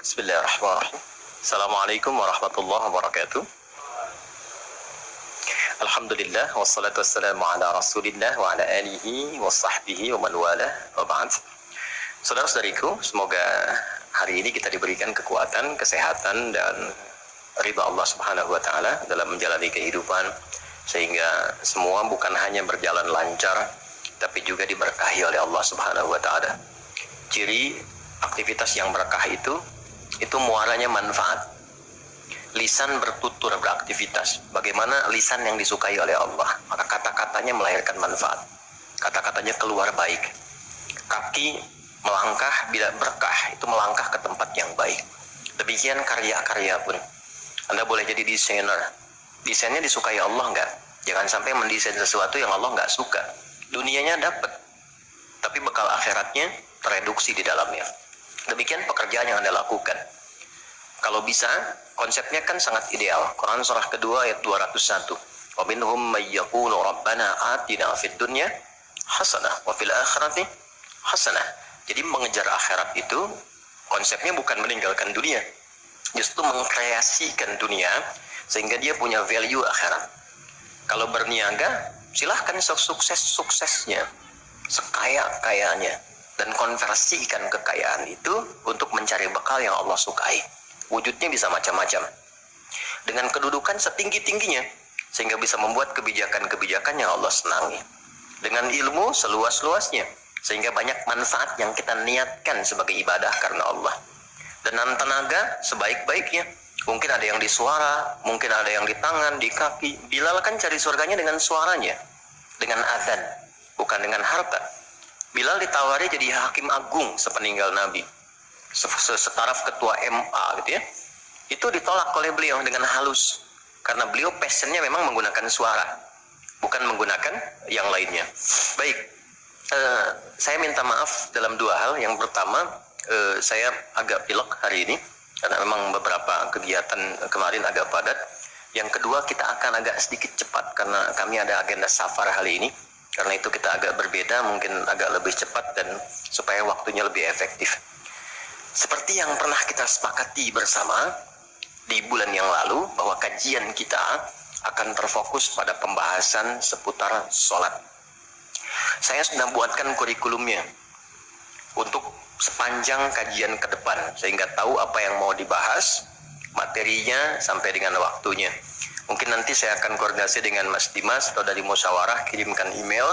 Bismillahirrahmanirrahim. Assalamualaikum warahmatullahi wabarakatuh. Alhamdulillah wassalatu wassalamu ala Rasulillah wa ala alihi wa sahbihi wa man wala wa ba'd. Saudara-saudariku, semoga hari ini kita diberikan kekuatan, kesehatan dan ridha Allah Subhanahu wa taala dalam menjalani kehidupan, sehingga semua bukan hanya berjalan lancar tapi juga diberkahi oleh Allah Subhanahu wa taala. Ciri aktivitas yang berkah itu muaranya manfaat. Lisan bertutur beraktivitas. Bagaimana lisan yang disukai oleh Allah, maka kata-katanya melahirkan manfaat. Kata-katanya keluar baik. Kaki melangkah bila berkah, itu melangkah ke tempat yang baik. Demikian karya-karya pun. Anda boleh jadi desainer. Desainnya disukai Allah enggak? Jangan sampai mendesain sesuatu yang Allah enggak suka. Dunianya dapat, tapi bekal akhiratnya tereduksi di dalamnya. Demikian pekerjaan yang Anda lakukan. Kalau bisa, konsepnya kan sangat ideal. Quran surah kedua ayat 201. Wa minhum may yaqulu rabbana atina fid dunya hasanah wa fil akhirati hasanah. Jadi mengejar akhirat itu konsepnya bukan meninggalkan dunia, justru mengkreasikan dunia sehingga dia punya value akhirat. Kalau berniaga, silahkan sukses-suksesnya, sekaya-kayanya, dan konversikan kekayaan itu untuk mencari bekal yang Allah sukai. Wujudnya bisa macam-macam, dengan kedudukan setinggi-tingginya, sehingga bisa membuat kebijakan-kebijakan yang Allah senangi. Dengan ilmu seluas-luasnya, sehingga banyak manfaat yang kita niatkan sebagai ibadah karena Allah. Dengan tenaga sebaik-baiknya, mungkin ada yang di suara, mungkin ada yang di tangan, di kaki. Bilal kan cari surganya dengan suaranya, dengan azan, bukan dengan harta. Bilal ditawari jadi hakim agung sepeninggal Nabi, setaraf ketua MA gitu ya. Itu ditolak oleh beliau dengan halus, karena beliau passionnya memang menggunakan suara, bukan menggunakan yang lainnya. Baik, saya minta maaf dalam dua hal. Yang pertama, saya agak pilek hari ini karena memang beberapa kegiatan kemarin agak padat. Yang kedua, kita akan agak sedikit cepat karena kami ada agenda safar hari ini. Karena itu kita agak berbeda, mungkin agak lebih cepat dan supaya waktunya lebih efektif. Seperti yang pernah kita sepakati bersama di bulan yang lalu, bahwa kajian kita akan terfokus pada pembahasan seputar sholat. Saya sudah buatkan kurikulumnya untuk sepanjang kajian ke depan, sehingga tahu apa yang mau dibahas, materinya sampai dengan waktunya. Mungkin nanti saya akan koordinasi dengan Mas Dimas atau dari musyawarah, kirimkan email.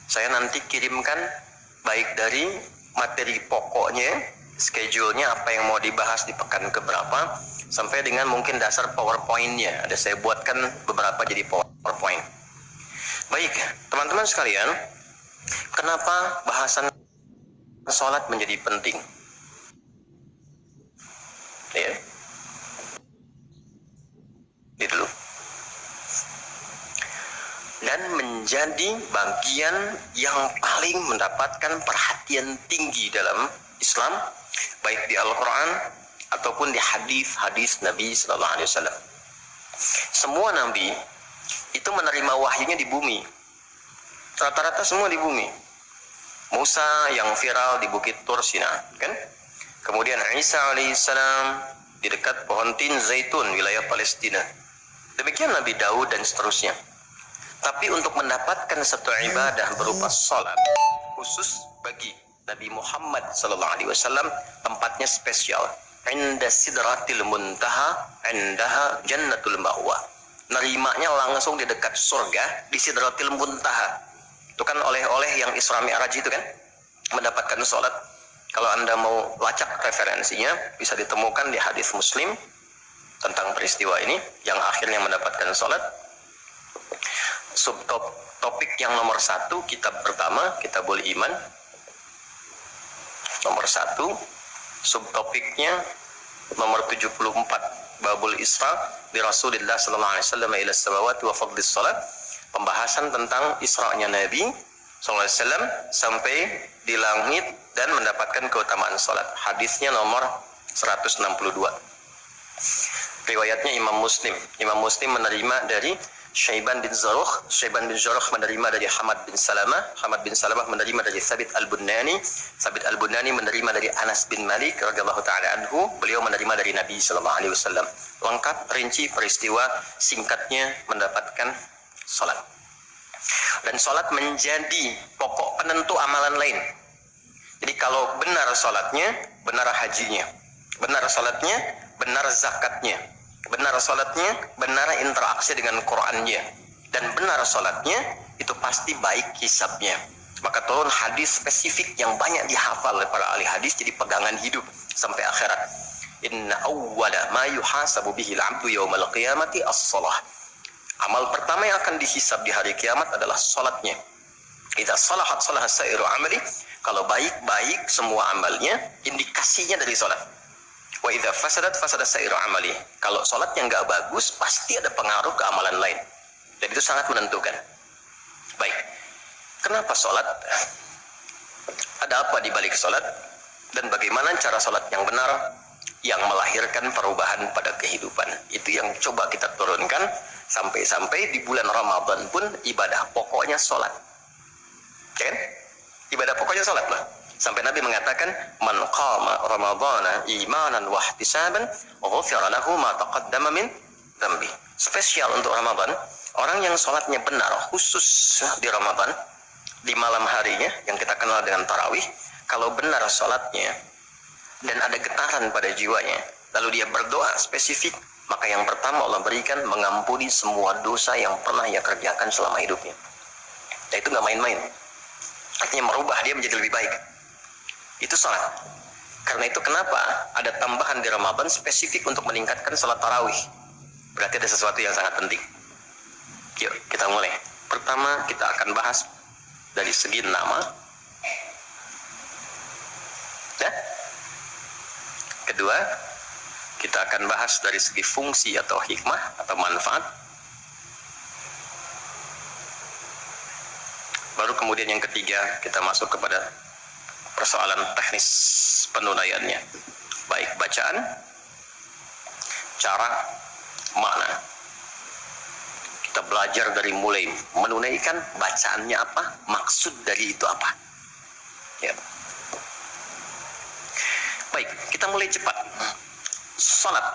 Saya nanti kirimkan baik dari materi pokoknya, schedule-nya apa yang mau dibahas di pekan keberapa, sampai dengan mungkin dasar PowerPoint-nya. Ada saya buatkan beberapa jadi PowerPoint. Baik, teman-teman sekalian, kenapa bahasan sholat menjadi penting? Ya, ini dulu. Dan menjadi bagian yang paling mendapatkan perhatian tinggi dalam Islam, baik di Al-Quran ataupun di hadis-hadis Nabi Sallallahu Alaihi Wasallam. Semua Nabi itu menerima wahyunya di bumi, rata-rata semua di bumi. Musa yang viral di Bukit Tur Sina, kan? Kemudian Isa alaihissalam di dekat pohon tin zaitun wilayah Palestina. Demikian Nabi Daud dan seterusnya. Tapi untuk mendapatkan satu ibadah berupa salat khusus bagi Nabi Muhammad sallallahu alaihi wasallam, tempatnya spesial. Inda sidratil muntaha, indaha jannatul ma'wa. Nerimanya langsung di dekat surga, di sidratil muntaha. Itu kan oleh-oleh yang Isra Mi'raj itu kan, mendapatkan salat. Kalau Anda mau lacak referensinya, bisa ditemukan di hadis Muslim tentang peristiwa ini, yang akhirnya mendapatkan salat. Subtopik yang nomor 1, kitab pertama, Kitabul Iman. Nomor 1, subtopiknya nomor 74, Babul Isra di Rasulullah sallallahu alaihi wasallam ila samawati wa fadlis salat. Pembahasan tentang Isra'nya Nabi sallallahu alaihi wasallam sampai di langit dan mendapatkan keutamaan salat. Hadisnya nomor 162. Riwayatnya Imam Muslim. Imam Muslim menerima dari Syaiban bin Zarukh menerima dari Hamad bin Salamah menerima dari Thabit al-Bunani, Thabit al-Bunani menerima dari Anas bin Malik radhiyallahu taala anhu, beliau menerima dari Nabi sallallahu alaihi wasallam. Lengkap rinci peristiwa singkatnya mendapatkan salat. Dan salat menjadi pokok penentu amalan lain. Jadi kalau benar salatnya, benar hajinya. Benar salatnya, benar zakatnya. Benar salatnya, benar interaksi dengan Qur'annya, dan benar salatnya, itu pasti baik hisabnya. Maka turun hadis spesifik yang banyak dihafal oleh para ahli hadis jadi pegangan hidup sampai akhirat. Inna awwala ma yuhasabu bihil abdu yawmal qiyamati as-salah. Amal pertama yang akan dihisab di hari kiamat adalah salatnya. Idza salahat salaha sa'iru amali. Kalau baik semua amalnya, indikasinya dari salat. Wa idza fasadat fasada sa'iru amali. Kalau salatnya enggak bagus, pasti ada pengaruh ke amalan lain. Dan itu sangat menentukan. Baik. Kenapa salat? Ada apa di balik salat? Dan bagaimana cara salat yang benar yang melahirkan perubahan pada kehidupan? Itu yang coba kita turunkan sampai di bulan Ramadan pun ibadah pokoknya salat. Kan? Ibadah pokoknya salat lah. Sampai Nabi mengatakan, man qama ramadhana imanan wa ihtisaban ghufira lahu ma taqaddama min dzambi. Spesial untuk Ramadan, orang yang salatnya benar khusus di Ramadan, di malam harinya yang kita kenal dengan tarawih, kalau benar salatnya dan ada getaran pada jiwanya, lalu dia berdoa spesifik, maka yang pertama Allah berikan mengampuni semua dosa yang pernah ia kerjakan selama hidupnya. Dan itu nggak main-main. Artinya merubah dia menjadi lebih baik. Itu salat. Karena itu kenapa ada tambahan di Ramadan spesifik untuk meningkatkan salat tarawih. Berarti ada sesuatu yang sangat penting. Yuk kita mulai. Pertama kita akan bahas dari segi nama. Ya. Kedua kita akan bahas dari segi fungsi atau hikmah atau manfaat. Baru kemudian yang ketiga kita masuk kepada persoalan teknis penunaiannya, baik bacaan, cara, makna. Kita belajar dari mulai menunaikan bacaannya apa, maksud dari itu apa. Ya. Baik, kita mulai cepat. Salat.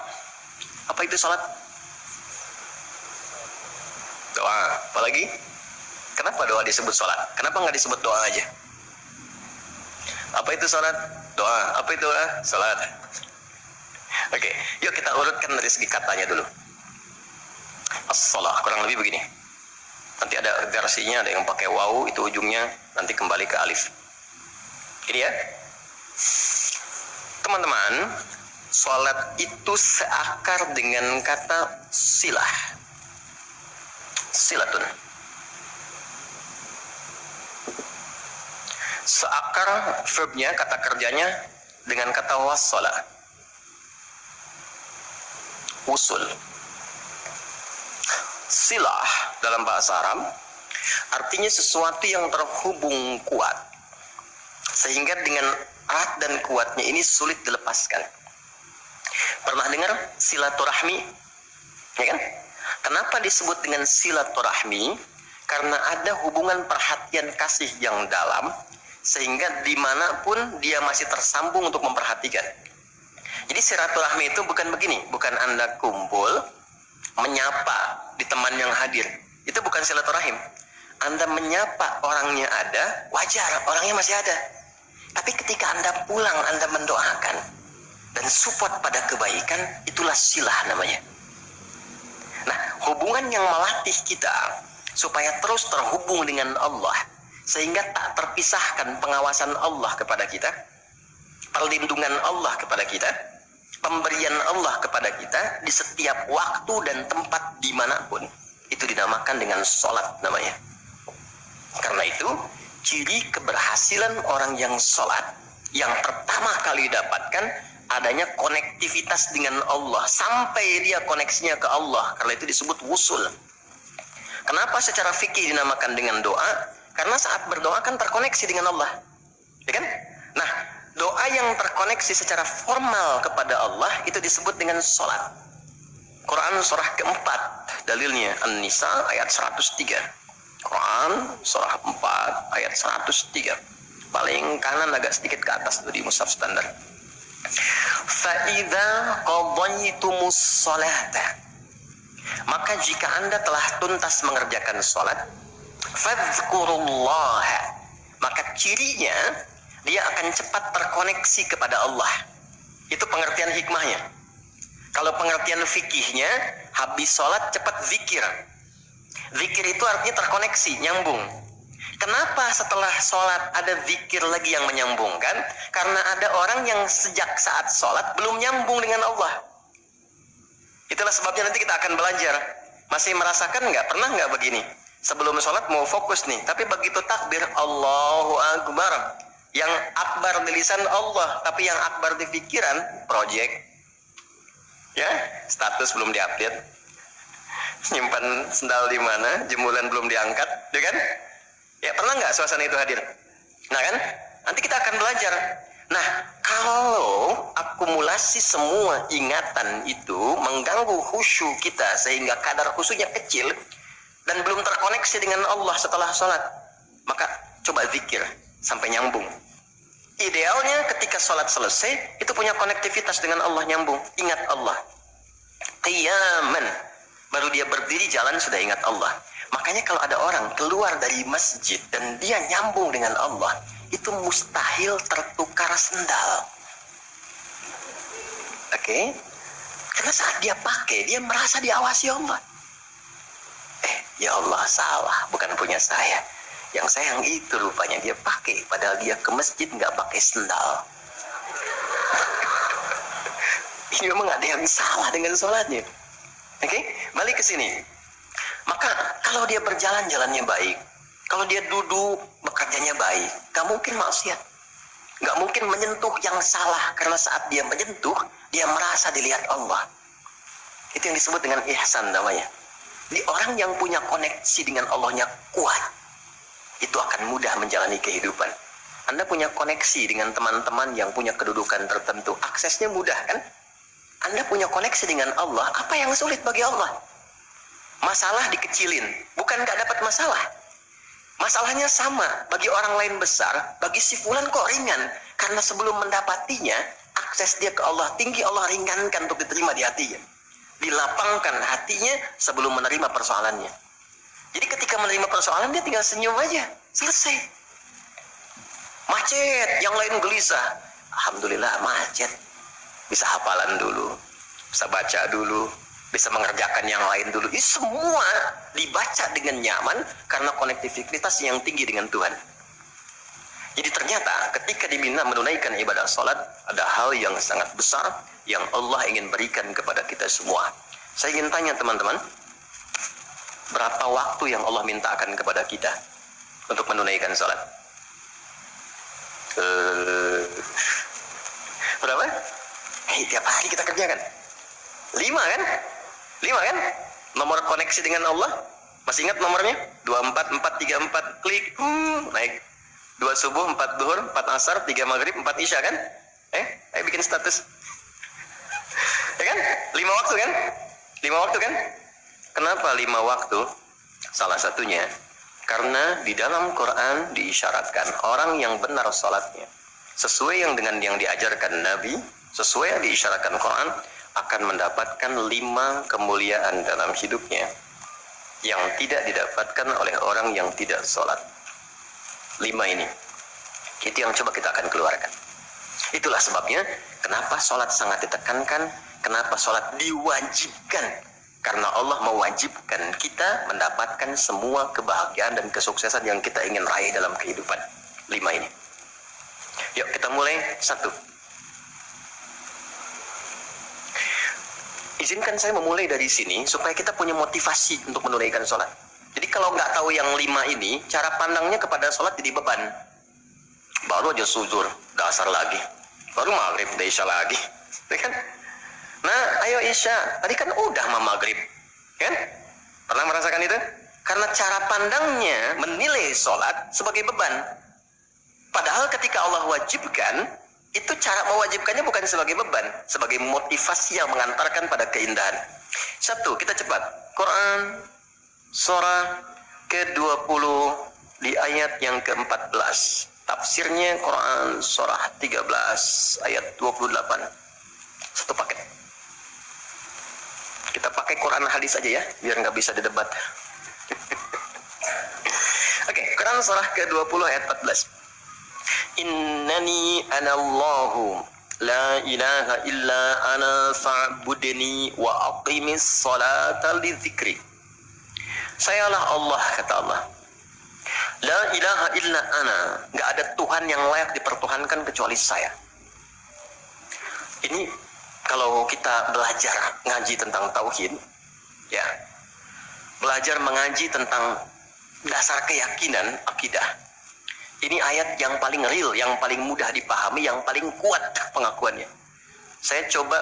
Apa itu salat? Doa. Apalagi? Kenapa doa disebut salat? Kenapa nggak disebut doa aja? Apa itu salat? Doa. Apa itu doa? Salat. Oke, yuk kita urutkan dari segi katanya dulu. As-salah kurang lebih begini. Nanti ada versinya, ada yang pakai waw, itu ujungnya nanti kembali ke alif. Ini ya. Teman-teman, salat itu seakar dengan kata silah. Silatun. Seakar verbnya, kata kerjanya dengan kata wassala, usul. Silah dalam bahasa Arab artinya sesuatu yang terhubung kuat, sehingga dengan erat dan kuatnya ini sulit dilepaskan. Pernah dengar silaturahmi? Ya kan? Kenapa disebut dengan silaturahmi? Karena ada hubungan perhatian kasih yang dalam, sehingga dimanapun dia masih tersambung untuk memperhatikan. Jadi silaturahmi itu bukan begini, bukan Anda kumpul menyapa di teman yang hadir, itu bukan silaturahim. Anda menyapa orangnya ada, wajar, orangnya masih ada. Tapi ketika Anda pulang, Anda mendoakan dan support pada kebaikan, itulah silah namanya. Nah, hubungan yang melatih kita supaya terus terhubung dengan Allah, sehingga tak terpisahkan pengawasan Allah kepada kita, perlindungan Allah kepada kita, pemberian Allah kepada kita di setiap waktu dan tempat dimanapun, itu dinamakan dengan sholat namanya. Karena itu ciri keberhasilan orang yang sholat yang pertama kali dapatkan adanya konektivitas dengan Allah, sampai dia koneksinya ke Allah. Karena itu disebut wusul. Kenapa secara fikih dinamakan dengan doa? Karena saat berdoa kan terkoneksi dengan Allah, ya kan? Nah, doa yang terkoneksi secara formal kepada Allah itu disebut dengan sholat. Quran surah keempat, dalilnya An-Nisa ayat 103. Quran surah 4 ayat 103. Paling kanan agak sedikit ke atas tuh di mushaf standar. Fa'idza qadaytumus sholata, maka jika Anda telah tuntas mengerjakan sholat, fadzkurullah, maka cirinya dia akan cepat terkoneksi kepada Allah. Itu pengertian hikmahnya. Kalau pengertian fikihnya, habis sholat cepat zikir. Zikir itu artinya terkoneksi, nyambung. Kenapa setelah sholat ada zikir lagi yang menyambungkan? Karena ada orang yang sejak saat sholat belum nyambung dengan Allah. Itulah sebabnya nanti kita akan belajar. Masih merasakan nggak? Pernah nggak begini? Sebelum sholat mau fokus nih, tapi begitu takbir Allahu Akbar, yang akbar di lisan Allah, tapi yang akbar di pikiran project. Ya, status belum diupdate, nyimpan sendal di mana, jemuran belum diangkat, ya kan? Ya, pernah nggak suasana itu hadir? Nah kan, nanti kita akan belajar. Nah, kalau akumulasi semua ingatan itu mengganggu khusyuk kita sehingga kadar khusyuknya kecil dan belum terkoneksi dengan Allah setelah sholat, maka coba zikir sampai nyambung. Idealnya ketika sholat selesai itu punya konektivitas dengan Allah, nyambung, ingat Allah. Qiyaman, baru dia berdiri jalan sudah ingat Allah. Makanya kalau ada orang keluar dari masjid dan dia nyambung dengan Allah, itu mustahil tertukar sendal. Oke? Karena saat dia pakai, dia merasa diawasi Allah. Ya Allah, salah, bukan punya saya. Yang sayang itu rupanya dia pakai, padahal dia ke masjid nggak pakai sendal. Ini memang ada yang salah dengan sholatnya. Oke, balik ke sini. Maka kalau dia berjalan jalannya baik, kalau dia duduk bekerjanya baik, gak mungkin maksiat, gak mungkin menyentuh yang salah, karena saat dia menyentuh dia merasa dilihat Allah. Itu yang disebut dengan ihsan namanya. Di orang yang punya koneksi dengan Allahnya kuat, itu akan mudah menjalani kehidupan. Anda punya koneksi dengan teman-teman yang punya kedudukan tertentu, aksesnya mudah kan? Anda punya koneksi dengan Allah, apa yang sulit bagi Allah? Masalah dikecilin, bukan gak dapat masalah. Masalahnya sama, bagi orang lain besar, bagi si fulan kok ringan. Karena sebelum mendapatinya, akses dia ke Allah tinggi, Allah ringankan untuk diterima di hatinya. Dilapangkan hatinya sebelum menerima persoalannya. Jadi ketika menerima persoalan, dia tinggal senyum aja, selesai. Macet, yang lain gelisah. Alhamdulillah macet. Bisa hafalan dulu, bisa baca dulu, bisa mengerjakan yang lain dulu. Ini semua dibaca dengan nyaman karena konektivitas yang tinggi dengan Tuhan. Jadi ternyata ketika diminta menunaikan ibadah sholat, ada hal yang sangat besar yang Allah ingin berikan kepada kita semua. Saya ingin tanya teman-teman, berapa waktu yang Allah mintakan kepada kita untuk menunaikan sholat? Berapa? Tiap hari kita kerjakan 5 kan? 5 kan? Nomor koneksi dengan Allah, masih ingat nomornya? 24434, klik, naik. 2 subuh, 4 duhur, 4 asar, 3 maghrib, 4 isya kan? Ayo bikin status. Ya kan? 5 waktu kan? 5 waktu kan? Kenapa 5 waktu? Salah satunya karena di dalam Quran diisyaratkan orang yang benar salatnya sesuai dengan yang diajarkan Nabi, sesuai yang diisyaratkan Quran, akan mendapatkan 5 kemuliaan dalam hidupnya yang tidak didapatkan oleh orang yang tidak sholat. 5 ini, itu yang coba kita akan keluarkan. Itulah sebabnya kenapa sholat sangat ditekankan, kenapa sholat diwajibkan, karena Allah mewajibkan kita mendapatkan semua kebahagiaan dan kesuksesan yang kita ingin raih dalam kehidupan. 5 ini. Yuk kita mulai. 1. Izinkan saya memulai dari sini supaya kita punya motivasi untuk menunaikan sholat. Jadi kalau nggak tahu yang 5 ini, cara pandangnya kepada sholat jadi beban. Baru aja sujud, dasar lagi. Baru maghrib, udah isya lagi. Kan? Nah, ayo isya. Tadi kan udah maghrib. Kan? Pernah merasakan itu? Karena cara pandangnya menilai sholat sebagai beban. Padahal ketika Allah wajibkan, itu cara mewajibkannya bukan sebagai beban, sebagai motivasi yang mengantarkan pada keindahan. Satu, kita cepat. Quran surah ke-20 di ayat yang ke-14. Tafsirnya Quran surah 13 ayat 28. Satu paket. Kita pakai Quran hadis aja ya, biar nggak bisa didebat. Oke, Quran surah ke-20 ayat 14. Innani anallahu la ilaha illa ana fa'budni wa aqimis salata li dzikri. Sayalah Allah, kata Allah. La ilaha illa ana, enggak ada Tuhan yang layak dipertuhankan kecuali saya. Ini kalau kita belajar ngaji tentang tauhid, ya. Belajar mengaji tentang dasar keyakinan akidah. Ini ayat yang paling real, yang paling mudah dipahami, yang paling kuat pengakuannya. Saya coba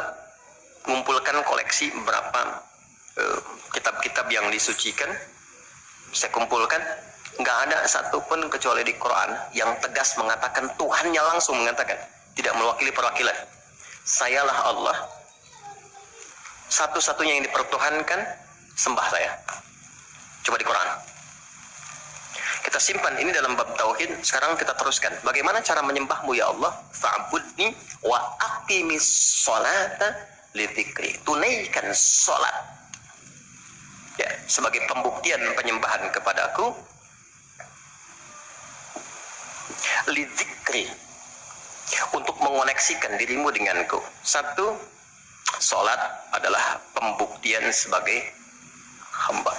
mengumpulkan koleksi beberapa kitab-kitab yang disucikan. Saya kumpulkan, nggak ada satupun kecuali di Quran yang tegas mengatakan, Tuhannya langsung mengatakan, tidak mewakili perwakilan. Sayalah Allah, satu-satunya yang dipertuhankan, sembah saya. Coba di Quran. Kita simpan ini dalam bab tauhid. Sekarang kita teruskan. Bagaimana cara menyembahmu ya Allah? Fa'budni wa aqimis sholata li dzikri. Tunaikan salat. Ya, sebagai pembuktian penyembahan kepadaku. Li dzikri. Untuk mengoneksikan dirimu denganku. Satu, salat adalah pembuktian sebagai hamba.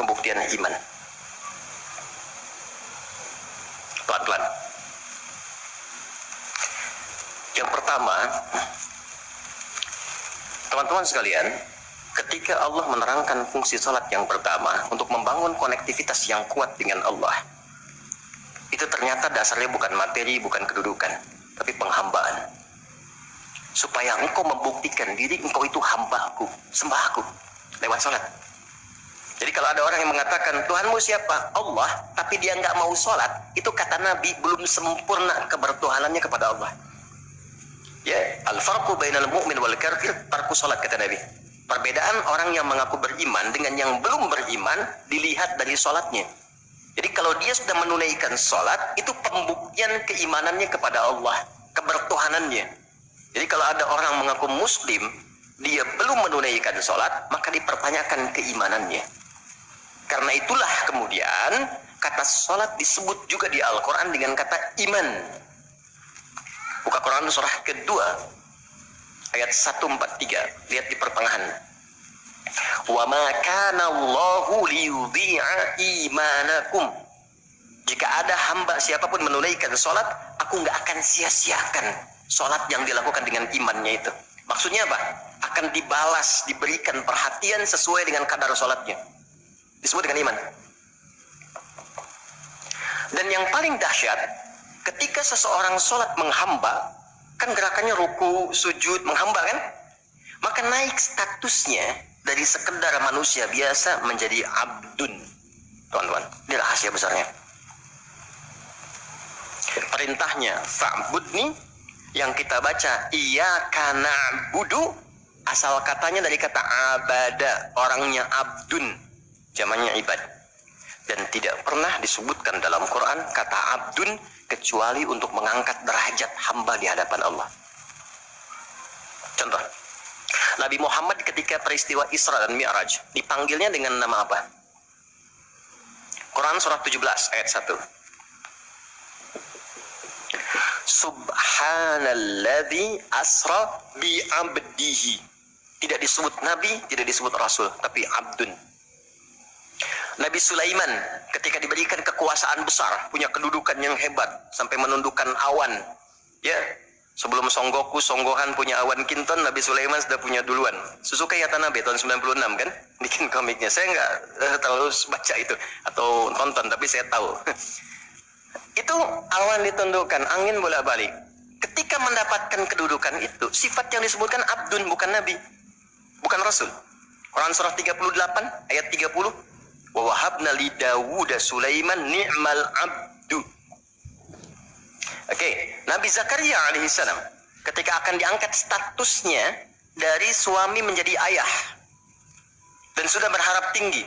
Pembuktian iman. Pelan-pelan. Yang pertama, teman-teman sekalian, ketika Allah menerangkan fungsi salat yang pertama untuk membangun konektivitas yang kuat dengan Allah, itu ternyata dasarnya bukan materi, bukan kedudukan, tapi penghambaan. Supaya engkau membuktikan diri engkau itu hamba-Ku, sembah-Ku lewat salat. Jadi kalau ada orang yang mengatakan Tuhanmu siapa? Allah, tapi dia nggak mau sholat, itu kata Nabi belum sempurna kebertuhanannya kepada Allah. Ya, al-farqu bainal mu'min wal kafir tarku sholat, kata Nabi. Perbedaan orang yang mengaku beriman dengan yang belum beriman dilihat dari sholatnya. Jadi kalau dia sudah menunaikan sholat, itu pembuktian keimanannya kepada Allah, kebertuhanannya. Jadi kalau ada orang mengaku muslim, dia belum menunaikan sholat, maka dipertanyakan keimanannya. Karena itulah kemudian kata sholat disebut juga di Al-Quran dengan kata iman. Buka Quran surah kedua ayat 143. Lihat di pertengahan. Wa ma kana Allahu liyudhi'a imanakum. Jika ada hamba siapapun menunaikan sholat, aku nggak akan sia-siakan sholat yang dilakukan dengan imannya itu. Maksudnya apa? Akan dibalas, diberikan perhatian sesuai dengan kadar sholatnya. Disebut dengan iman. Dan yang paling dahsyat, ketika seseorang sholat menghamba, kan gerakannya ruku, sujud, menghamba kan? Maka naik statusnya dari sekedar manusia biasa menjadi abdun. Teman-teman, ini rahasia besarnya. Perintahnya fa'budni, yang kita baca iyyaka na'budu, asal katanya dari kata abada, orangnya abdun, jamannya ibad. Dan tidak pernah disebutkan dalam Quran kata abdun kecuali untuk mengangkat derajat hamba di hadapan Allah. Contoh, Nabi Muhammad ketika peristiwa Isra dan Mi'raj dipanggilnya dengan nama apa? Quran surah 17 ayat 1. Subhanalladzi asra bi abdihi. Tidak disebut nabi, tidak disebut rasul, tapi abdun. Nabi Sulaiman ketika diberikan kekuasaan besar, punya kedudukan yang hebat sampai menundukkan awan. Ya, sebelum Songgohan punya awan kinton, Nabi Sulaiman sudah punya duluan. Suzuka Yatanabe tahun 96 kan, bikin komiknya. Saya nggak terlalu baca itu atau tonton, tapi saya tahu. Itu awan ditundukkan, angin bolak-balik. Ketika mendapatkan kedudukan itu, sifat yang disebutkan abdun, bukan nabi, bukan rasul. Quran surah 38 ayat 30. Wa wahabna li Dawuda Sulaiman ni'mal abdu. Oke, Nabi Zakaria alaihissalam ketika akan diangkat statusnya dari suami menjadi ayah dan sudah berharap tinggi,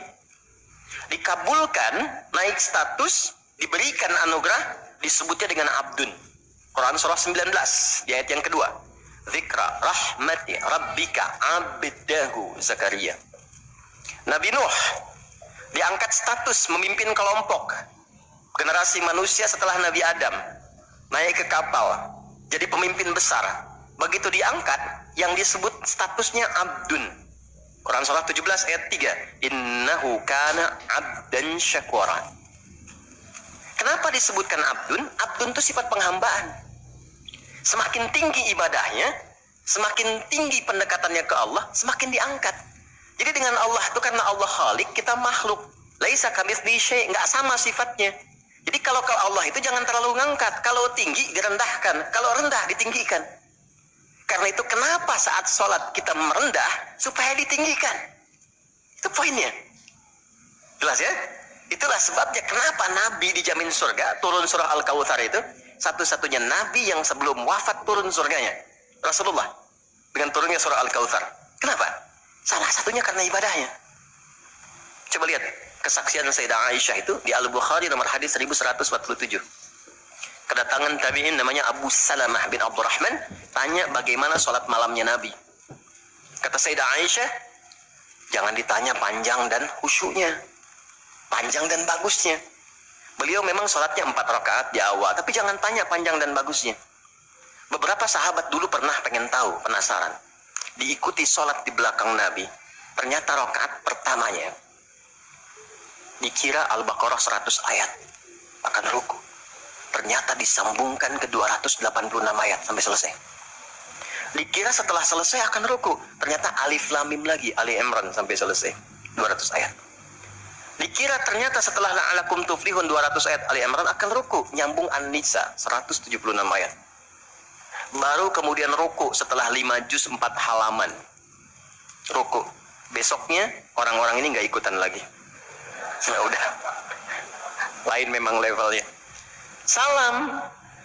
dikabulkan, naik status, diberikan anugerah, disebutnya dengan abdun. Quran surah 19 di ayat yang kedua, Zikra rahmati rabbika abdahu Zakaria. Nabi Nuh diangkat status memimpin kelompok generasi manusia setelah Nabi Adam, naik ke kapal jadi pemimpin besar. Begitu diangkat, yang disebut statusnya abdun. Quran surah 17 ayat 3, innahu kana abdan syakura. Kenapa disebutkan abdun? Abdun itu sifat penghambaan. Semakin tinggi ibadahnya, semakin tinggi pendekatannya ke Allah, semakin diangkat. Jadi dengan Allah itu, karena Allah khalik, kita makhluk. Laisa kamitslihi syai', enggak sama sifatnya. Jadi kalau ke Allah itu jangan terlalu ngangkat. Kalau tinggi direndahkan, kalau rendah ditinggikan. Karena itu kenapa saat sholat kita merendah supaya ditinggikan. Itu poinnya. Jelas ya? Itulah sebabnya kenapa Nabi dijamin surga, turun surah Al-Kautsar itu satu-satunya Nabi yang sebelum wafat turun surganya. Rasulullah dengan turunnya surah Al-Kautsar. Kenapa? Salah satunya karena ibadahnya. Coba lihat kesaksian Sayyidah Aisyah itu di Al-Bukhari nomor hadis 1147. Kedatangan tabi'in namanya Abu Salamah bin Abdurrahman, tanya bagaimana sholat malamnya Nabi. Kata Sayyidah Aisyah, jangan ditanya panjang dan khusyuknya, panjang dan bagusnya. Beliau memang sholatnya 4 rakaat di awal, tapi jangan tanya panjang dan bagusnya. Beberapa sahabat dulu pernah pengen tahu, penasaran. Diikuti sholat di belakang Nabi, ternyata rakaat pertamanya dikira Al-Baqarah 100 ayat akan ruku. Ternyata disambungkan ke 286 ayat sampai selesai. Dikira setelah selesai akan ruku, ternyata Alif Lam Mim lagi, Ali Imran sampai selesai 200 ayat. Dikira ternyata setelah La'alakum Tuflihun 200 ayat Ali Imran akan ruku, nyambung An-Nisa 176 ayat. Baru kemudian ruku setelah 5 juz 4 halaman. Ruku. Besoknya orang-orang ini nggak ikutan lagi. Nah, udah. Lain memang levelnya. Salam,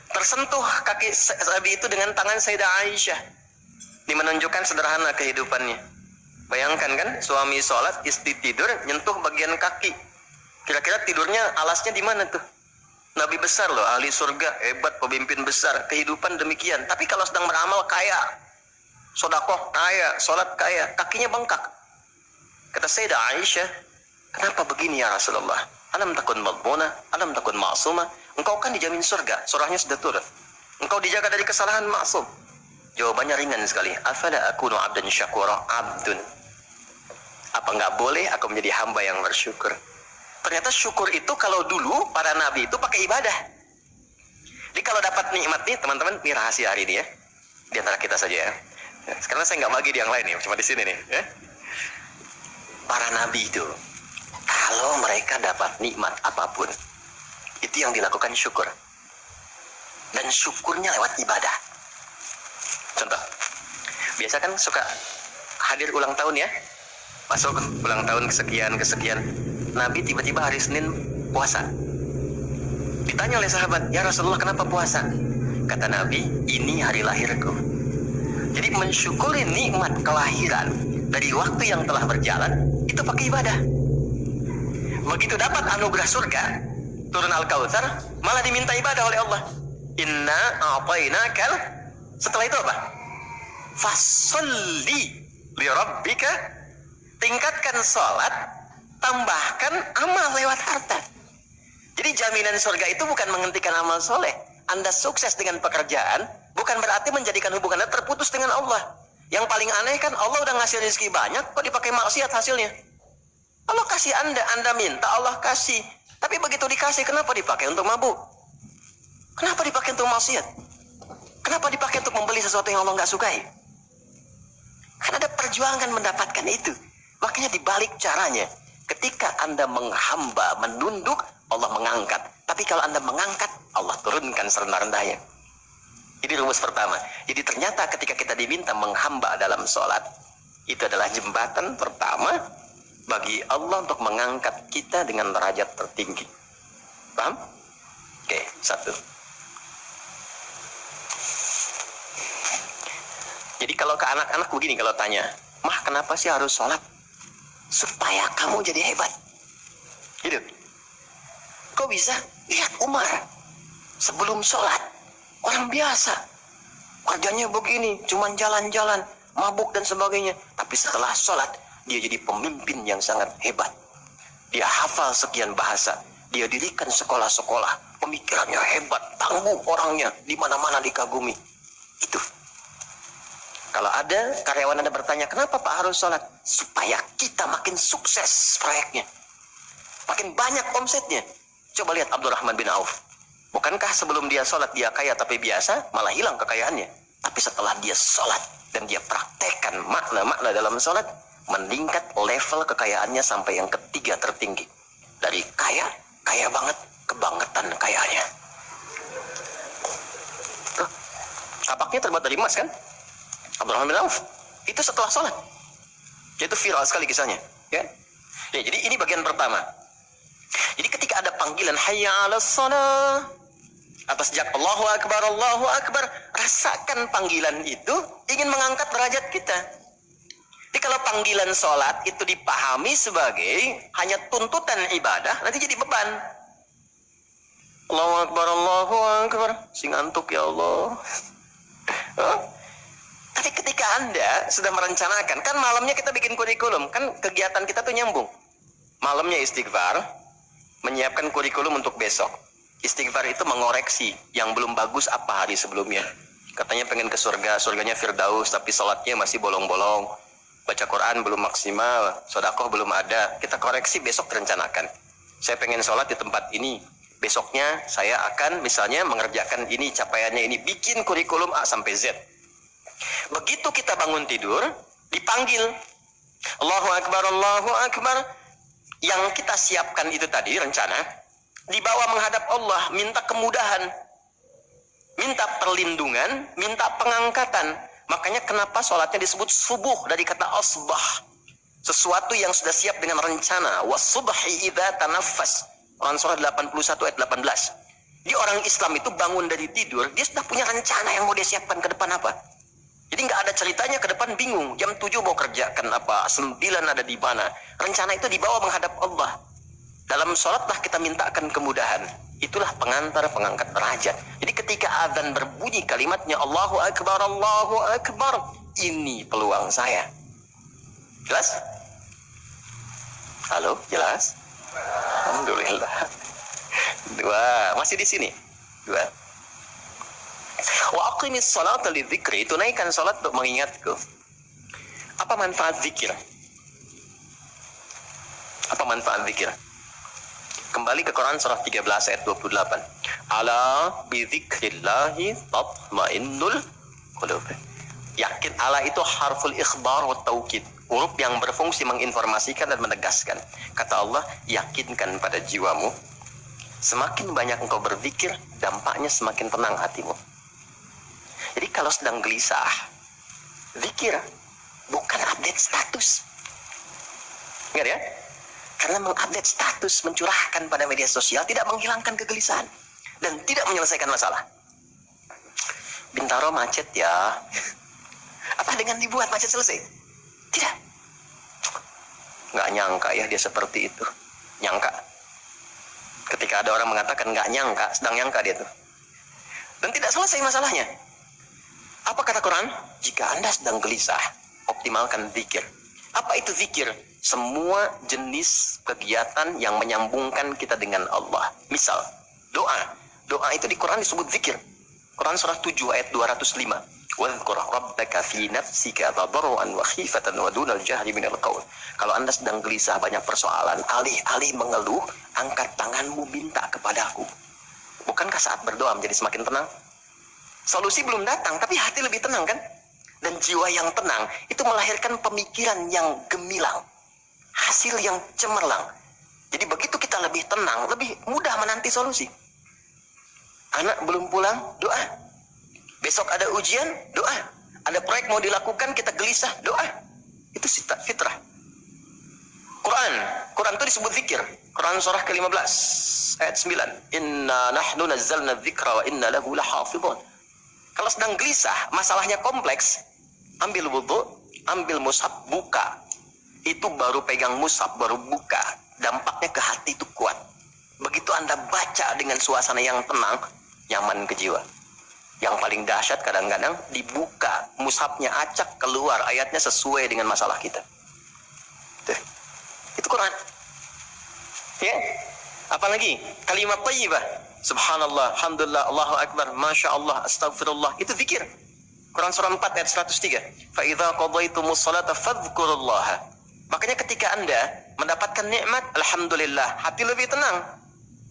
tersentuh kaki Nabi itu dengan tangan Sayyidah Aisyah. Ini menunjukkan sederhana kehidupannya. Bayangkan kan, suami sholat, istri tidur, nyentuh bagian kaki. Kira-kira tidurnya alasnya di mana tuh? Nabi besar loh, ahli surga, hebat, pemimpin besar, kehidupan demikian. Tapi kalau sedang beramal kaya, sodakoh kaya, sholat kaya, kakinya bengkak. Kata Sayyidah Aisyah, kenapa begini ya Rasulullah? Alam takun madmuna, alam takun ma'sumah. Engkau kan dijamin surga, surahnya sudah turun. Engkau dijaga dari kesalahan, maksum. Jawabannya ringan sekali. Afala akunu abdan syakura, abdun. Apa enggak boleh aku menjadi hamba yang bersyukur? Ternyata syukur itu kalau dulu para nabi itu pakai ibadah. Jadi kalau dapat nikmat nih teman-teman, ini rahasia hari ini ya. Di antara kita saja ya. Sekarang saya nggak bagi di yang lain nih, cuma di sini nih. Ya. Para nabi itu, kalau mereka dapat nikmat apapun, itu yang dilakukan syukur. Dan syukurnya lewat ibadah. Contoh, biasa kan suka hadir ulang tahun ya. Masuk ulang tahun kesekian. Nabi tiba-tiba hari Senin puasa. Ditanya oleh sahabat, ya Rasulullah kenapa puasa? Kata Nabi, ini hari lahirku. Jadi mensyukuri nikmat kelahiran dari waktu yang telah berjalan, itu pakai ibadah. Begitu dapat anugerah surga, turun Al-Kautsar, malah diminta ibadah oleh Allah. Inna a'tainakal. Setelah itu apa? Fasolli li rabbika. Tingkatkan sholat, tambahkan amal lewat harta. Jadi jaminan surga itu bukan menghentikan amal soleh. Anda sukses dengan pekerjaan, bukan berarti menjadikan hubungan Anda terputus dengan Allah. Yang paling aneh kan, Allah udah ngasih rezeki banyak, kok dipakai maksiat hasilnya? Allah kasih Anda minta, Allah kasih. Tapi begitu dikasih, kenapa dipakai untuk mabuk? Kenapa dipakai untuk maksiat? Kenapa dipakai untuk membeli sesuatu yang Allah nggak sukai? Karena ada perjuangan mendapatkan itu. Makanya dibalik caranya, ketika Anda menghamba, menunduk, Allah mengangkat. Tapi kalau Anda mengangkat, Allah turunkan serendah-rendahnya. Ini rumus pertama. Jadi ternyata ketika kita diminta menghamba dalam sholat, itu adalah jembatan pertama bagi Allah untuk mengangkat kita dengan derajat tertinggi. Paham? Oke, satu. Jadi kalau ke anak-anak begini kalau tanya, "Mah, kenapa sih harus sholat?" Supaya kamu jadi hebat. Gitu. Kok bisa? Lihat Umar. Sebelum sholat, orang biasa. Kerjanya begini, cuman jalan-jalan, mabuk dan sebagainya. Tapi setelah sholat, dia jadi pemimpin yang sangat hebat. Dia hafal sekian bahasa. Dia dirikan sekolah-sekolah. Pemikirannya hebat, tangguh orangnya. Di mana-mana dikagumi. Itu. Kalau ada karyawan Anda bertanya, kenapa Pak harus sholat? Supaya kita makin sukses proyeknya. Makin banyak omsetnya. Coba lihat Abdurrahman bin Auf. Bukankah sebelum dia sholat dia kaya tapi biasa, malah hilang kekayaannya. Tapi setelah dia sholat dan dia praktekkan makna-makna dalam sholat, meningkat level kekayaannya sampai yang ketiga tertinggi. Dari kaya, kaya banget, kebangetan kayanya. Tuh, tapaknya terbuat dari emas kan? Abdurrahman bin Auf. Itu setelah sholat. Itu viral sekali kisahnya. Ya? Ya, jadi ini bagian pertama. Jadi ketika ada panggilan hayya 'alas shalah, atas sejak Allahu Akbar, rasakan panggilan itu ingin mengangkat derajat kita. Jadi kalau panggilan sholat itu dipahami sebagai hanya tuntutan ibadah, nanti jadi beban. Allahu Akbar, sing ngantuk ya Allah. Tapi ketika Anda sudah merencanakan, kan malamnya kita bikin kurikulum, kan kegiatan kita tuh nyambung. Malamnya istighfar, menyiapkan kurikulum untuk besok. Istighfar itu mengoreksi yang belum bagus apa hari sebelumnya. Katanya pengen ke surga, surganya Firdaus, tapi sholatnya masih bolong-bolong. Baca Quran belum maksimal, sedekah belum ada. Kita koreksi besok rencanakan. Saya pengen sholat di tempat ini. Besoknya saya akan misalnya mengerjakan ini, capaiannya ini. Bikin kurikulum A sampai Z. Begitu kita bangun tidur, dipanggil. Allahu Akbar. Yang kita siapkan itu tadi, rencana. Dibawa menghadap Allah, minta kemudahan, minta perlindungan, minta pengangkatan. Makanya kenapa sholatnya disebut subuh dari kata asbah. Sesuatu yang sudah siap dengan rencana. Wasubhi idza tanaffas. Quran surah 81 ayat 18. Di orang Islam itu bangun dari tidur, dia sudah punya rencana yang mau dia siapkan ke depan apa. Jadi nggak ada ceritanya ke depan bingung. Jam 7 mau kerjakan apa, 9 ada di mana. Rencana itu dibawa menghadap Allah. Dalam sholatlah kita mintakan kemudahan. Itulah pengantar pengangkat derajat. Jadi ketika azan berbunyi kalimatnya Allahu Akbar. Ini peluang saya. Jelas? Halo, jelas? Alhamdulillah. 2, masih di sini. 2. Wa aqimis salata lidzikri, tunaikan salat untuk mengingatku. Apa manfaat zikir? Apa manfaat zikir? Kembali ke Quran surah 13 ayat 28. Ala bidzikrillahi tatmainnul qulub. Yakin, ala itu harful ikhbar wa taukid. Huruf yang berfungsi menginformasikan dan menegaskan. Kata Allah, yakinkan pada jiwamu. Semakin banyak engkau berzikir, dampaknya semakin tenang hatimu. Jadi kalau sedang gelisah, zikir, bukan update status. Ingat ya? Karena mengupdate status, mencurahkan pada media sosial tidak menghilangkan kegelisahan dan tidak menyelesaikan masalah. Bintaro macet ya. Apa dengan dibuat macet selesai? Tidak. Nggak nyangka ya dia seperti itu. Nyangka. Ketika ada orang mengatakan nggak nyangka, sedang nyangka dia tuh. Dan tidak selesai masalahnya. Apa kata Quran? Jika Anda sedang gelisah, optimalkan zikir. Apa itu zikir? Semua jenis kegiatan yang menyambungkan kita dengan Allah. Misal, doa. Doa itu di Quran disebut zikir. Quran surah 7 ayat 205. Wadhkur rabbaka fi nafsika tadarruan wa khifatan wa dunal jahri minal qaul. Kalau Anda sedang gelisah banyak persoalan, alih-alih mengeluh, angkat tanganmu minta kepadaku. Bukankah saat berdoa menjadi semakin tenang? Solusi belum datang, tapi hati lebih tenang kan? Dan jiwa yang tenang itu melahirkan pemikiran yang gemilang, hasil yang cemerlang. Jadi begitu kita lebih tenang, lebih mudah menanti solusi. Anak belum pulang, doa. Besok ada ujian, doa. Ada proyek mau dilakukan, kita gelisah, doa. Itu fitrah. Quran itu disebut zikir. Quran surah ke-15 ayat 9. Inna nahnu nazzalna dzikra wa inna lahu lahafidhun. Kalau sedang gelisah, masalahnya kompleks, ambil wudhu, ambil mushaf, buka. Itu baru pegang mushaf, baru buka. Dampaknya ke hati itu kuat. Begitu Anda baca dengan suasana yang tenang, nyaman ke jiwa. Yang paling dahsyat kadang-kadang dibuka, mushafnya acak, keluar ayatnya sesuai dengan masalah kita. Tuh. Itu Quran. Ya. Apalagi kalimat thayyibah. Subhanallah, alhamdulillah, Allahu akbar, masya Allah, astagfirullah. Itu zikir. Quran surah 4 ayat 103. Fa idza qadaytumus salata fadhkurullaha. Makanya ketika Anda mendapatkan nikmat, alhamdulillah, hati lebih tenang.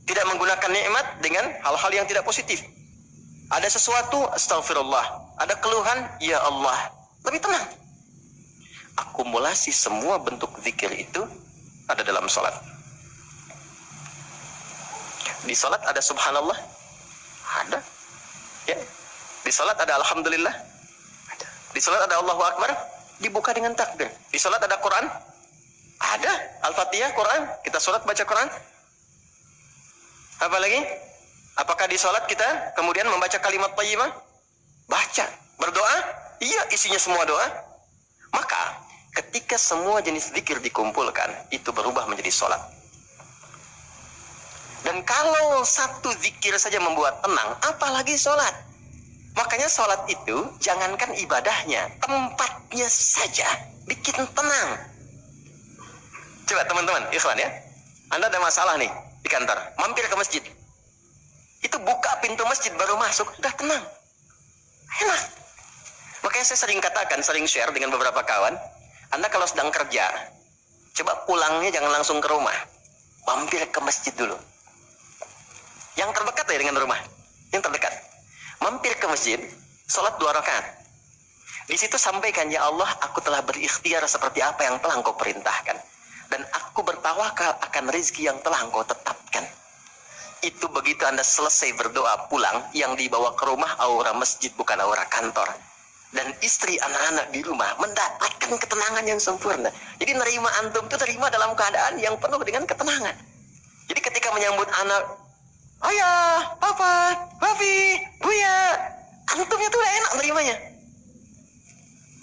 Tidak menggunakan nikmat dengan hal-hal yang tidak positif. Ada sesuatu, astagfirullah. Ada keluhan, ya Allah. Lebih tenang. Akumulasi semua bentuk zikir itu ada dalam salat. Di salat ada subhanallah? Ada. Ya. Di salat ada alhamdulillah? Ada. Di salat ada Allahu akbar? Dibuka dengan takbir. Di salat ada Quran? Ada. Al-Fatihah, Quran. Kita salat baca Quran. Apa lagi? Apakah di salat kita kemudian membaca kalimat thayyibah? Baca. Berdoa? Iya, isinya semua doa. Maka ketika semua jenis zikir dikumpulkan, itu berubah menjadi salat. Dan kalau satu zikir saja membuat tenang, apalagi sholat. Makanya sholat itu jangankan ibadahnya, tempatnya saja bikin tenang. Coba teman-teman, ikhwan ya. Anda ada masalah nih di kantor, mampir ke masjid. Itu buka pintu masjid baru masuk, udah tenang. Enak. Makanya saya sering katakan, sering share dengan beberapa kawan, Anda kalau sedang kerja, coba pulangnya jangan langsung ke rumah. Mampir ke masjid dulu. Yang terdekat ya dengan rumah, yang terdekat. Mampir ke masjid, sholat 2 rakaat. Di situ sampaikan, ya Allah, aku telah berikhtiar seperti apa yang telah Engkau perintahkan, dan aku bertawakal akan rezeki yang telah Engkau tetapkan. Itu begitu Anda selesai berdoa pulang, yang dibawa ke rumah aura masjid bukan aura kantor. Dan istri, anak-anak di rumah mendapatkan ketenangan yang sempurna. Jadi nerima antum itu terima dalam keadaan yang penuh dengan ketenangan. Jadi ketika menyambut anak, ayah, papa, papi, buya, antumnya tuh udah enak nerimanya.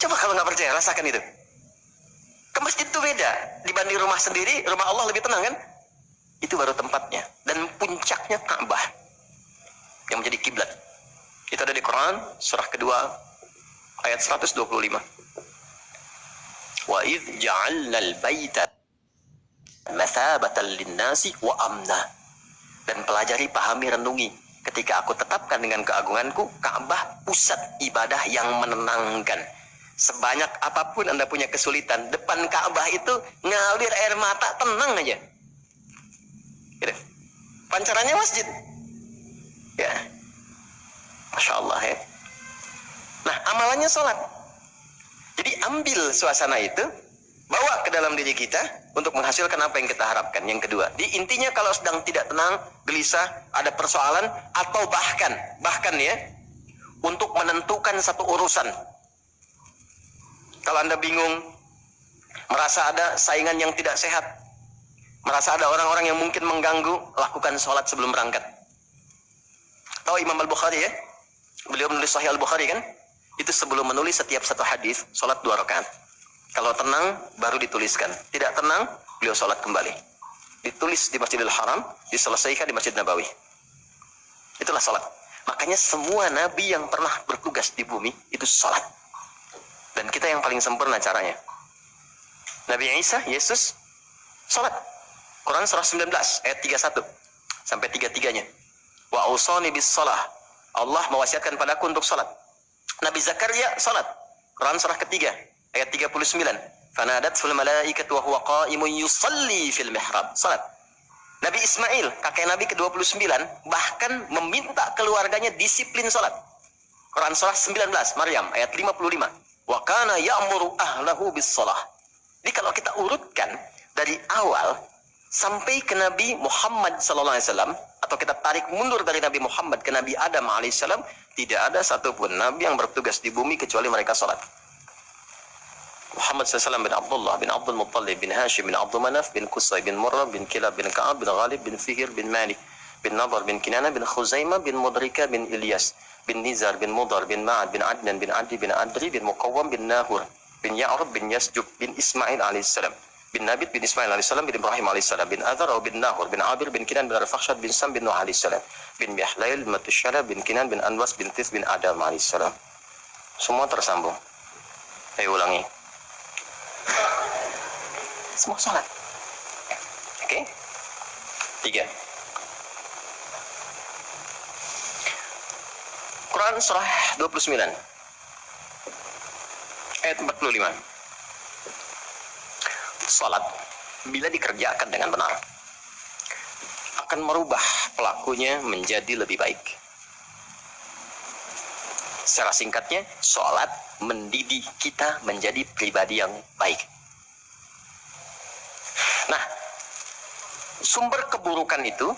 Coba kalau nggak percaya, rasakan itu. Ke masjid tuh beda. Dibanding rumah sendiri, rumah Allah lebih tenang kan? Itu baru tempatnya. Dan puncaknya Ka'bah yang menjadi kiblat. Itu ada di Quran, surah kedua, ayat 125. Wa idh ja'alna al-baita mathabatan lin-nasi wa amna. Dan pelajari, pahami, renungi. Ketika aku tetapkan dengan keagunganku, Ka'bah pusat ibadah yang menenangkan. Sebanyak apapun Anda punya kesulitan, depan Ka'bah itu ngalir air mata, tenang aja. Gitu. Pancarannya masjid. Ya. Masya Allah ya. Nah, amalannya sholat. Jadi ambil suasana itu, bawa ke dalam diri kita untuk menghasilkan apa yang kita harapkan. Yang kedua, intinya kalau sedang tidak tenang, gelisah, ada persoalan, atau bahkan ya, untuk menentukan satu urusan. Kalau Anda bingung, merasa ada saingan yang tidak sehat, merasa ada orang-orang yang mungkin mengganggu, lakukan sholat sebelum berangkat. Tahu Imam Al-Bukhari ya? Beliau menulis Sahih Al-Bukhari kan? Itu sebelum menulis setiap satu hadis, sholat 2 rakaat. Kalau tenang, baru dituliskan. Tidak tenang, beliau sholat kembali. Ditulis di Masjidil Haram, diselesaikan di Masjid Nabawi. Itulah sholat. Makanya semua nabi yang pernah bertugas di bumi, itu sholat. Dan kita yang paling sempurna caranya. Nabi Isa, Yesus, sholat. Quran surah 19, ayat 31. Sampai 33-nya. Wa ausani bis sholah. Allah mewasiatkan padaku untuk sholat. Nabi Zakaria, sholat. Quran surah ketiga, ayat 39. Fanadatul malaikatu wa huwa qa'imun yusalli fil mihrab. Salat. Nabi Ismail, kakek Nabi ke-29, bahkan meminta keluarganya disiplin salat. Quran surah 19, Maryam ayat 55. Wa kana ya'muru ahlahu bis shalah. Jadi kalau kita urutkan dari awal sampai ke Nabi Muhammad sallallahu alaihi wasallam, atau kita tarik mundur dari Nabi Muhammad ke Nabi Adam alaihissalam, tidak ada satupun nabi yang bertugas di bumi kecuali mereka salat. Muhammad SAW bin Abdullah bin Abdul Muttalib bin Hashim bin Abdul Manaf bin Qusay bin Murrah bin Kilab bin Ka'ab bin Ghalib bin Fihir bin Malik bin Nadhr bin Kinana bin Khuzaimah bin Mudrika bin Ilyas bin Nizar bin Mudar bin Ma'ad bin Adnan bin Adi bin Adri bin Muqawwam bin Nahur bin Ya'rub bin Yasjub bin Ismail alaihissalam bin Nabit bin Ismail alaihissalam bin Ibrahim alaihissalam bin Adhar bin Nahur bin Abir bin Kinan bin Arfakhshad bin Sam bin Nuh alaihissalam bin Mihlail bin Matusyala bin Kinan bin Anwas bin Tis bin Adam alaihissalam. Semua tersambung. Ayo ulangi. Semua salat. Oke? 3. Quran surah 29 ayat 45. Salat bila dikerjakan dengan benar akan merubah pelakunya menjadi lebih baik. Secara singkatnya, salat mendidik kita menjadi pribadi yang baik. Nah, sumber keburukan itu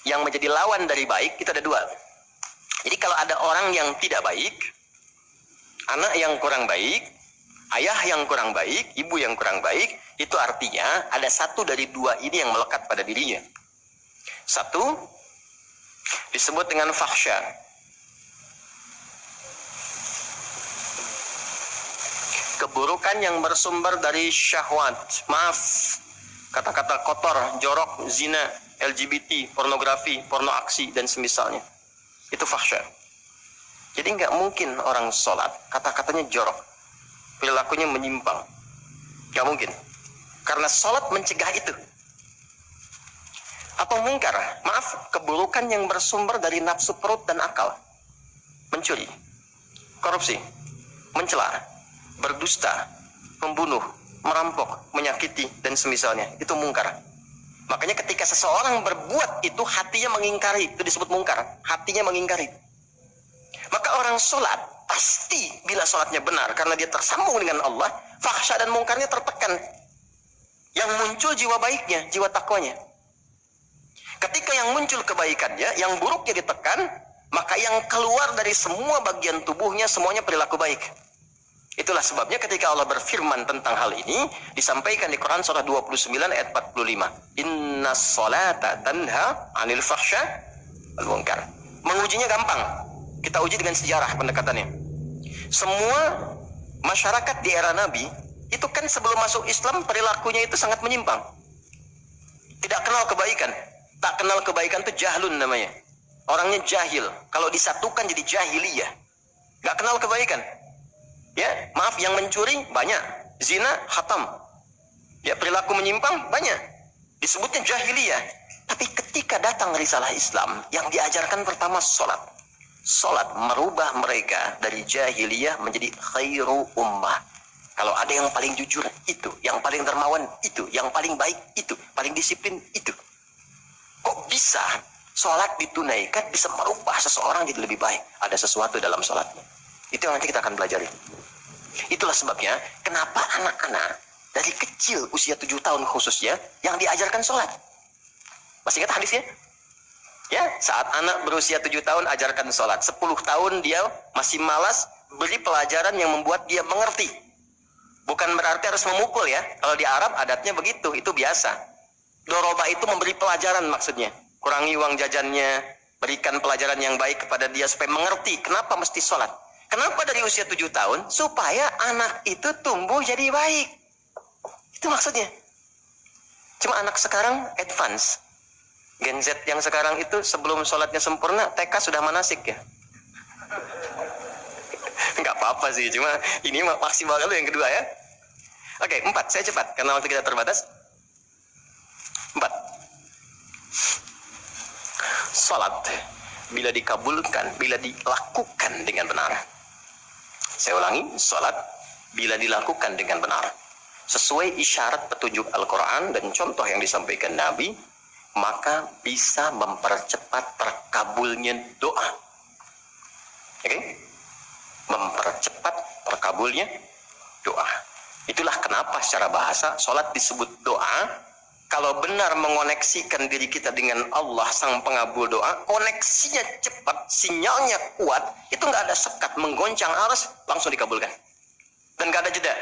yang menjadi lawan dari baik itu ada 2. Jadi kalau ada orang yang tidak baik, anak yang kurang baik, ayah yang kurang baik, ibu yang kurang baik, itu artinya ada satu dari 2 ini yang melekat pada dirinya. Satu disebut dengan fahsya. Keburukan yang bersumber dari syahwat, maaf, kata-kata kotor, jorok, zina, LGBT, pornografi, porno aksi, dan semisalnya. Itu fahsya. Jadi nggak mungkin orang sholat kata-katanya jorok, perilakunya menyimpang. Nggak mungkin. Karena sholat mencegah itu. Atau mungkar, maaf, keburukan yang bersumber dari nafsu perut dan akal. Mencuri, korupsi, mencela, berdusta, membunuh, merampok, menyakiti, dan semisalnya. Itu mungkar. Makanya ketika seseorang berbuat itu hatinya mengingkari, itu disebut mungkar. Hatinya mengingkari. Maka orang sholat pasti bila sholatnya benar karena dia tersambung dengan Allah, fahsya dan mungkarnya tertekan. Yang muncul jiwa baiknya, jiwa takwanya. Ketika yang muncul kebaikannya, yang buruknya ditekan, maka yang keluar dari semua bagian tubuhnya semuanya perilaku baik. Itulah sebabnya ketika Allah berfirman tentang hal ini disampaikan di Quran surah 29 ayat 45. Inna sholata tanha 'anil fahsya wal munkar. Mengujinya gampang. Kita uji dengan sejarah pendekatannya. Semua masyarakat di era Nabi itu kan sebelum masuk Islam perilakunya itu sangat menyimpang. Tidak kenal kebaikan. Tak kenal kebaikan itu jahlun namanya. Orangnya jahil. Kalau disatukan jadi jahiliyah. Gak kenal kebaikan. Ya, maaf, yang mencuri banyak, zina hatam, ya perilaku menyimpang banyak, disebutnya jahiliyah. Tapi ketika datang risalah Islam, yang diajarkan pertama sholat. Sholat merubah mereka dari jahiliyah menjadi khairu ummah. Kalau ada yang paling jujur itu, yang paling dermawan itu, yang paling baik itu, paling disiplin itu. Kok bisa sholat ditunaikan bisa merubah seseorang jadi lebih baik? Ada sesuatu dalam sholatnya. Itu yang nanti kita akan pelajari. Itulah sebabnya kenapa anak-anak dari kecil usia 7 tahun khususnya yang diajarkan sholat. Masih ingat hadisnya? Ya, saat anak berusia 7 tahun ajarkan sholat. 10 tahun dia masih malas, beri pelajaran yang membuat dia mengerti. Bukan berarti harus memukul ya. Kalau di Arab adatnya begitu, itu biasa. Doroba itu memberi pelajaran maksudnya. Kurangi uang jajannya, berikan pelajaran yang baik kepada dia supaya mengerti kenapa mesti sholat. Kenapa dari usia 7 tahun? Supaya anak itu tumbuh jadi baik. Itu maksudnya. Cuma anak sekarang advance. Gen Z yang sekarang itu sebelum sholatnya sempurna, TK sudah manasik ya. Enggak apa-apa sih, cuma ini maksimal dulu yang kedua ya. Oke, 4, saya cepat karena waktu kita terbatas. 4. Sholat bila dikabulkan, bila dilakukan dengan benar. Saya ulangi, sholat bila dilakukan dengan benar sesuai isyarat petunjuk Al-Quran dan contoh yang disampaikan Nabi, maka bisa mempercepat terkabulnya doa. Oke? Mempercepat terkabulnya doa. Itulah kenapa secara bahasa sholat disebut doa. Kalau benar mengoneksikan diri kita dengan Allah sang pengabul doa, koneksinya cepat, sinyalnya kuat, itu nggak ada sekat, menggoncang arus, langsung dikabulkan. Dan nggak ada jeda.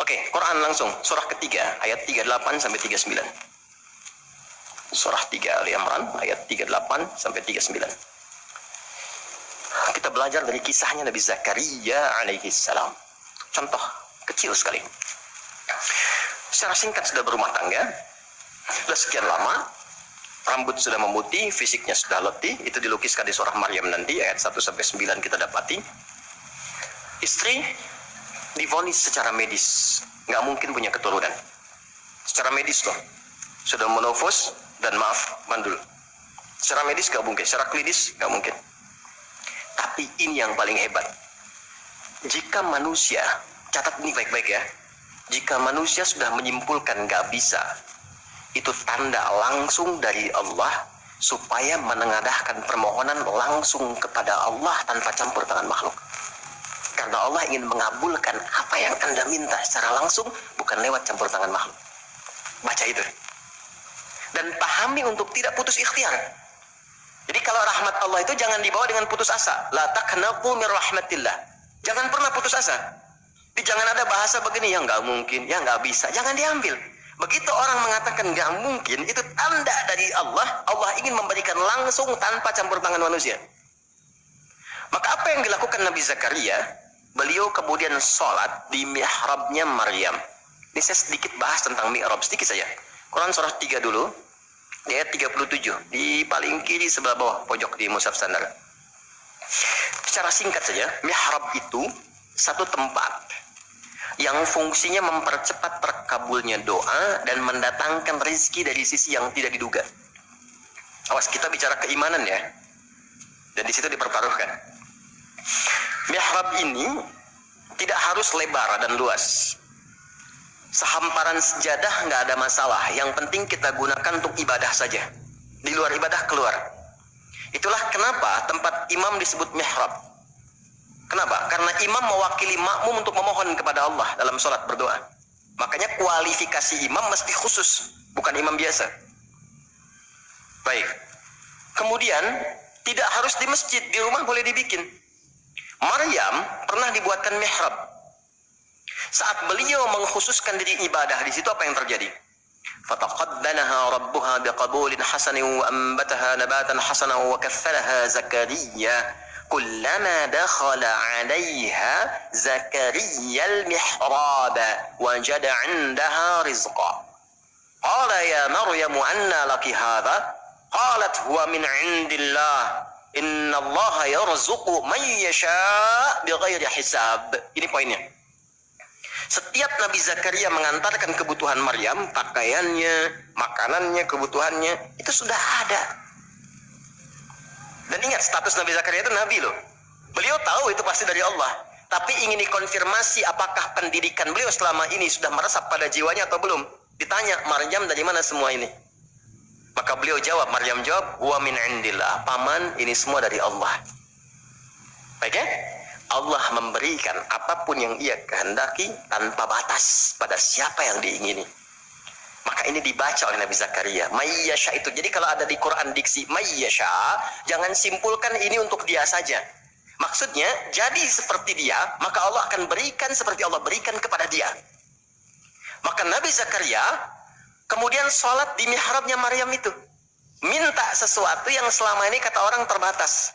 Oke, Quran langsung, surah ketiga, ayat 38 sampai 39. surah 3 Ali Imran ayat 38 sampai 39. Kita belajar dari kisahnya Nabi Zakaria alaihi salam. Contoh kecil sekali. Secara singkat sudah berumah tangga, sudah sekian lama, rambut sudah memutih, fisiknya sudah letih. Itu dilukiskan di surah Maryam nanti ayat 1 sampai 9 kita dapati. Istri divonis secara medis, nggak mungkin punya keturunan. Secara medis loh, sudah menofus dan maaf mandul. Secara medis nggak mungkin, secara klinis nggak mungkin. Tapi ini yang paling hebat. Jika manusia, catat ini baik-baik ya, jika manusia sudah menyimpulkan nggak bisa, itu tanda langsung dari Allah supaya menengadahkan permohonan langsung kepada Allah tanpa campur tangan makhluk. Karena Allah ingin mengabulkan apa yang Anda minta secara langsung, bukan lewat campur tangan makhluk. Baca itu. Dan pahami untuk tidak putus ikhtiar. Jadi kalau rahmat Allah itu jangan dibawa dengan putus asa. La taqnatu min rahmatillah. Jangan pernah putus asa. Jadi jangan ada bahasa begini, ya nggak mungkin, ya nggak bisa. Jangan diambil. Begitu orang mengatakan nggak mungkin, itu tanda dari Allah. Allah ingin memberikan langsung tanpa campur tangan manusia. Maka apa yang dilakukan Nabi Zakaria? Beliau kemudian sholat di mihrabnya Maryam. Ini saya sedikit bahas tentang mihrab, sedikit saja. Quran surah 3 dulu, di ayat 37, di paling kiri sebelah bawah pojok di mushaf standar. Secara singkat saja, mihrab itu satu tempat yang fungsinya mempercepat terkabulnya doa dan mendatangkan rezeki dari sisi yang tidak diduga. Awas, kita bicara keimanan ya, dan di situ dipertaruhkan. Mihrab ini tidak harus lebar dan luas. Sehamparan sejadah nggak ada masalah. Yang penting kita gunakan untuk ibadah saja. Di luar ibadah keluar. Itulah kenapa tempat imam disebut mihrab. Kenapa? Karena imam mewakili makmum untuk memohon kepada Allah dalam sholat berdoa. Makanya kualifikasi imam mesti khusus, bukan imam biasa. Baik. Kemudian tidak harus di masjid, di rumah boleh dibikin. Maryam pernah dibuatkan mihrab. Saat beliau mengkhususkan diri ibadah, di situ apa yang terjadi? Fataqabbalaha rabbuha biqabulin hasanin wa ambataha nabatan hasanan wa kaffalaha Zakaria. Kullama dakhala 'alayha Zakaria al-mihrab wajada 'indaha rizqa. Qala ya Maryam anna laki hadha? Qalat huwa min 'indillah. Inna Allah yarzuqu man yasha' bighairi hisab. Ini poinnya. Setiap Nabi Zakaria mengantarkan kebutuhan Maryam, pakaiannya, makanannya, kebutuhannya, itu sudah ada. Dan ingat, status Nabi Zakaria itu Nabi loh. Beliau tahu itu pasti dari Allah. Tapi ingin dikonfirmasi apakah pendidikan beliau selama ini sudah meresap pada jiwanya atau belum. Ditanya, Maryam dari mana semua ini? Maka beliau jawab, Maryam jawab, wa min indillah. Paman, ini semua dari Allah. Baik ya? Allah memberikan apapun yang ia kehendaki tanpa batas pada siapa yang diingini. Maka ini dibaca oleh Nabi Zakaria. Mayyasha itu. Jadi kalau ada di Quran diksi mayyasha, jangan simpulkan ini untuk dia saja. Maksudnya, jadi seperti dia, maka Allah akan berikan seperti Allah berikan kepada dia. Maka Nabi Zakaria kemudian sholat di mihrabnya Maryam itu. Minta sesuatu yang selama ini kata orang terbatas.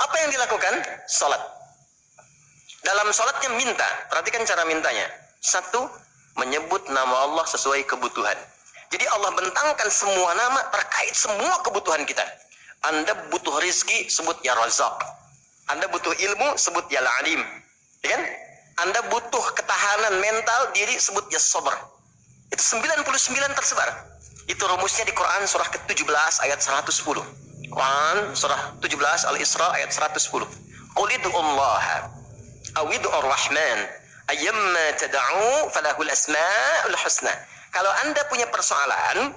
Apa yang dilakukan? Sholat. Dalam sholatnya minta. Perhatikan cara mintanya. Satu, menyebut nama Allah sesuai kebutuhan. Jadi Allah bentangkan semua nama terkait semua kebutuhan kita. Anda butuh rizki, sebut ya Razak. Anda butuh ilmu, sebut ya Alim. Ya kan? Anda butuh ketahanan mental diri, sebut ya Sabar. Itu 99 tersebar. Itu rumusnya di Quran surah ke-17 ayat 110. Quran surah 17 Al-Isra ayat 110. Qul id'ullaha aw id'ur rahman ayyamma tad'u falahul asmaul husna. Kalau Anda punya persoalan,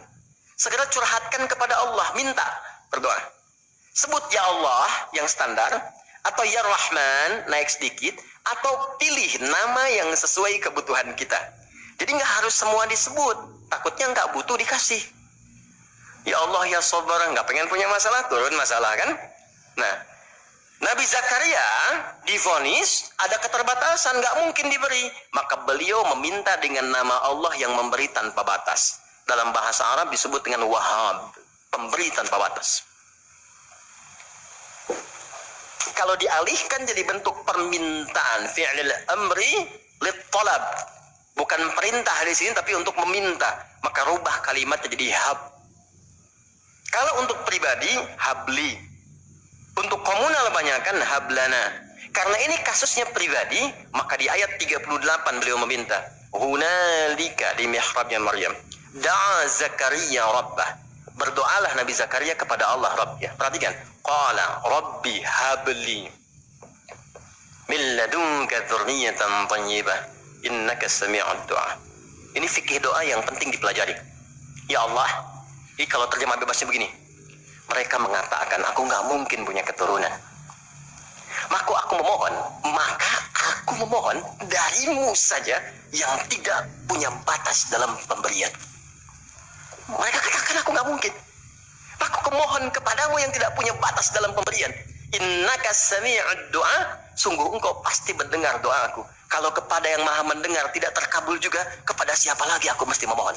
segera curhatkan kepada Allah, minta berdoa. Sebut ya Allah yang standar atau ya Rahman naik sedikit atau pilih nama yang sesuai kebutuhan kita. Jadi nggak harus semua disebut, takutnya nggak butuh dikasih. Ya Allah ya Sabar, nggak pengen punya masalah, turun masalah kan? Nah, Nabi Zakaria divonis ada keterbatasan, nggak mungkin diberi. Maka beliau meminta dengan nama Allah yang memberi tanpa batas. dalam bahasa Arab disebut dengan wahhab, pemberi tanpa batas. Kalau dialihkan jadi bentuk permintaan, fi'lil amri lit talab, bukan perintah di sini tapi untuk meminta, maka rubah kalimatnya jadi hab. Kalau untuk pribadi, habli. Untuk komunal banyakkan hablana. Karena ini kasusnya pribadi, maka di ayat 38 beliau meminta, hunalika di mihrabnya Maryam, da'a Zakaria rabbah. Berdoalah Nabi Zakaria kepada Allah Rabbnya. Perhatikan, qala rabbi habli min ladunka dzurriyyatan thayyibah innaka sami'ud du'a. Ini fikih doa yang penting dipelajari. Ya Allah, ini kalau terjemah bebasnya begini, mereka mengatakan aku nggak mungkin punya keturunan. Maka aku memohon darimu saja yang tidak punya batas dalam pemberian. Mereka katakan aku nggak mungkin. Aku memohon kepadamu yang tidak punya batas dalam pemberian. Innaka sami'ud du'a, sungguh engkau pasti mendengar doaku. Kalau kepada yang maha mendengar tidak terkabul juga, kepada siapa lagi aku mesti memohon?